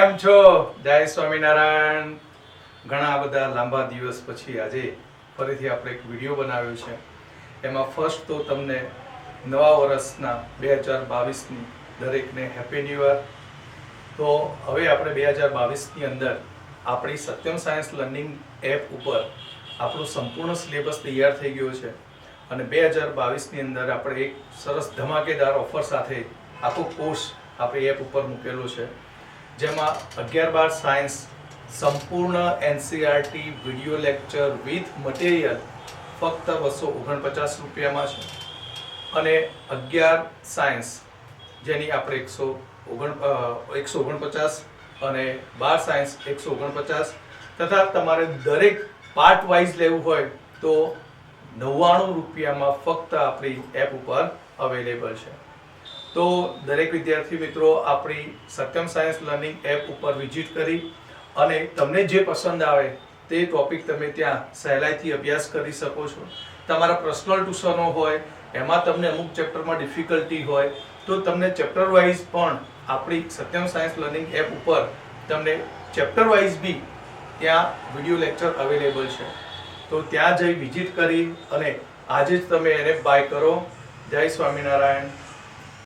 કેમ છો? જય સ્વામિનારાયણ. ઘણા બધા લાંબા દિવસ પછી આજે ફરીથી આપણે એક વિડીયો બનાવ્યો છે. એમાં ફર્સ્ટ તો તમને નવા વર્ષના 2022ની દરેકને હેપી ન્યૂ યર. તો હવે આપણે 2022ની અંદર આપણી સત્યમ સાયન્સ લર્નિંગ એપ ઉપર આપણો સંપૂર્ણ સિલેબસ તૈયાર થઈ ગયો છે અને 2022ની અંદર આપણે એક સરસ ધમાકેદાર ઓફર સાથે આખો કોર્સ આપણી એપ ઉપર મૂકેલો છે, જેમાં 11-12 સાયન્સ સંપૂર્ણ NCERT video lecture with material ફક્ત 249 રૂપિયામાં છે અને 11 સાયન્સ જેની આપણે 149 અને 12 સાયન્સ 149 તથા તમારે દરેક પાર્ટ વાઇઝ લેવું હોય તો 99 રૂપિયામાં ફક્ત આપણી એપ ઉપર અવેલેબલ છે. તો દરેક વિદ્યાર્થી મિત્રો આપણી સત્યમ સાયન્સ લર્નિંગ એપ ઉપર વિઝિટ કરી અને તમને જે પસંદ આવે તે ટોપિક તમે ત્યાં સહેલાઈથી અભ્યાસ કરી શકો છો. તમારા પર્સનલ ટ્યુશનો હોય એમાં તમને અમુક ચેપ્ટરમાં ડિફિકલ્ટી હોય તો તમને ચેપ્ટર વાઇઝ પણ આપણી સત્યમ સાયન્સ લર્નિંગ એપ ઉપર તમને ચેપ્ટર વાઇઝ બી ત્યાં વિડીયો લેક્ચર અવેલેબલ છે. તો ત્યાં જઈ વિઝિટ કરી અને આજે જ તમે એને બાય કરો. જય સ્વામિનારાયણ.